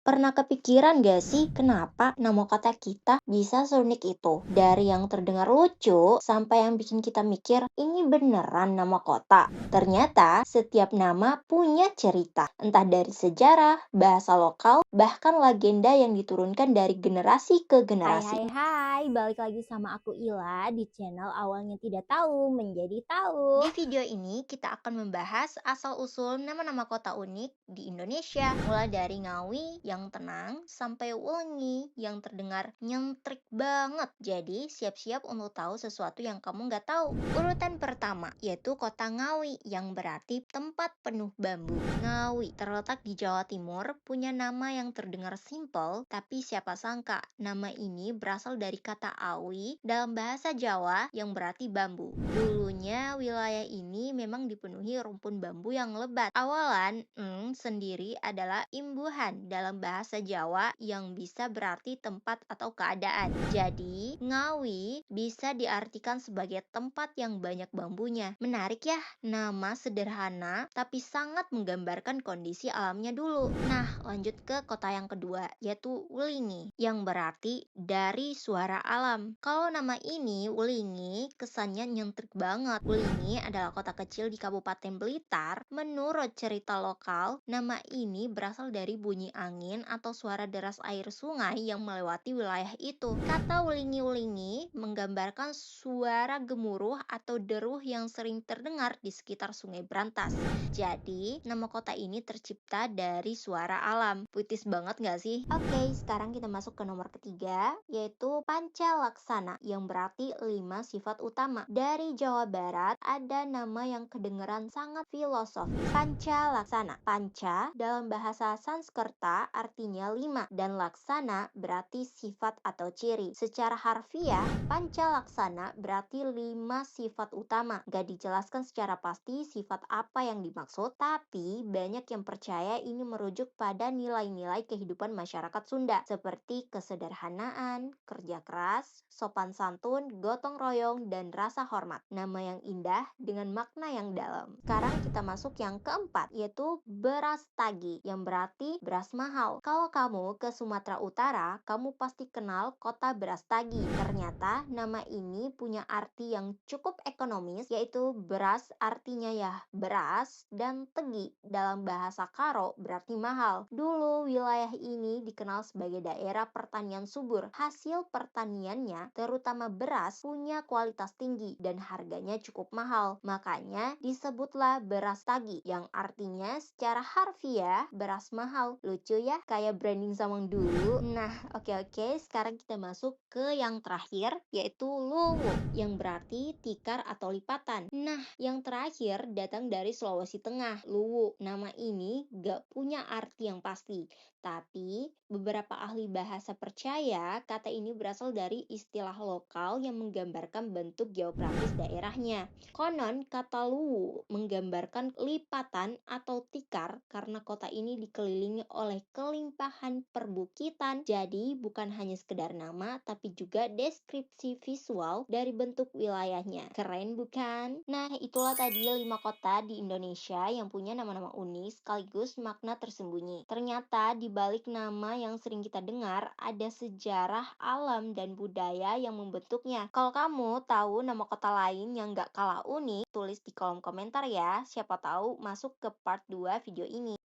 Pernah kepikiran gak sih kenapa nama kota kita bisa seunik itu? Dari yang terdengar lucu sampai yang bikin kita mikir, ini beneran nama kota. Ternyata setiap nama punya cerita, entah dari sejarah, bahasa lokal, bahkan legenda yang diturunkan dari generasi ke Hai generasi. hai hai, balik lagi sama aku Ila di channel Awalnya Tidak Tahu Menjadi Tahu. Di video ini kita akan membahas asal-usul nama-nama kota unik di Indonesia, mulai dari Ngawi yang tenang sampai Wengi yang terdengar nyentrik banget. Jadi siap-siap untuk tahu sesuatu yang kamu nggak tahu. Urutan pertama yaitu kota Ngawi yang berarti tempat penuh bambu. Ngawi terletak di Jawa Timur, punya nama yang terdengar simpel, tapi siapa sangka nama ini berasal dari kata awi dalam bahasa Jawa yang berarti bambu. Dulunya wilayah ini memang dipenuhi rumpun bambu yang lebat. Awalan sendiri adalah imbuhan dalam bahasa Jawa yang bisa berarti tempat atau keadaan. Jadi, Ngawi bisa diartikan sebagai tempat yang banyak bambunya. Menarik ya, nama sederhana tapi sangat menggambarkan kondisi alamnya dulu. Nah, lanjut ke kota yang kedua, yaitu Wulingi, yang berarti dari suara alam. Kalau nama ini, Wulingi, kesannya nyentrik banget. Wulingi adalah kota kecil di Kabupaten Blitar. Menurut cerita lokal, nama ini berasal dari bunyi angin atau suara deras air sungai yang melewati wilayah itu. Kata Wulingi-Wulingi menggambarkan suara gemuruh atau deruh yang sering terdengar di sekitar Sungai Brantas. Jadi, nama kota ini tercipta dari suara alam. Puitis banget gak sih? Oke, sekarang kita masuk ke nomor ketiga, yaitu Pancalaksana, yang berarti 5 sifat utama. Dari Jawa Barat, ada nama yang kedengeran sangat filosofis. Pancalaksana. Panca dalam bahasa Sanskerta artinya 5, dan laksana berarti sifat atau ciri. Secara harfiah, Pancalaksana berarti 5 sifat utama. Gak dijelaskan secara pasti sifat apa yang dimaksud, tapi banyak yang percaya ini merujuk pada nilai-nilai kehidupan masyarakat Sunda, seperti kesederhanaan, kerja keras, sopan santun, gotong royong, dan rasa hormat. Nama yang indah dengan makna yang dalam. Sekarang kita masuk yang keempat, yaitu beras tagi, yang berarti beras mahal. Kalau kamu ke Sumatera Utara, kamu pasti kenal kota beras tagi. Ternyata nama ini punya arti yang cukup ekonomis, yaitu beras artinya ya beras, dan tegi dalam bahasa Karo berarti mahal. Dulu wilayah ini dikenal sebagai daerah pertanian subur. Hasil pertaniannya, terutama beras, punya kualitas tinggi dan harganya cukup mahal. Makanya disebutlah beras tagi, yang artinya secara harfiah beras mahal. Lucu ya, kayak branding zaman dulu. Nah, oke, sekarang kita masuk ke yang terakhir, yaitu Luwu, yang berarti tikar atau lipatan. Nah, yang terakhir datang dari Sulawesi Tengah. Luwu, nama ini gak punya arti yang pasti, tapi beberapa ahli bahasa percaya kata ini berasal dari istilah lokal yang menggambarkan bentuk geografis daerahnya. Konon, kata Luwu menggambarkan lipatan atau tikar karena kota ini dikelilingi oleh kelimpahan perbukitan. Jadi, bukan hanya sekedar nama, tapi juga deskripsi visual dari bentuk wilayahnya. Keren bukan? Nah, itulah tadi 5 kota di Indonesia yang punya nama-nama unik sekaligus makna tersembunyi. Ternyata di balik nama yang sering kita dengar, ada sejarah alam dan budaya yang membentuknya. Kalau kamu tahu nama kota lain yang gak kalah unik, tulis di kolom komentar ya. Siapa tahu masuk ke part 2 video ini.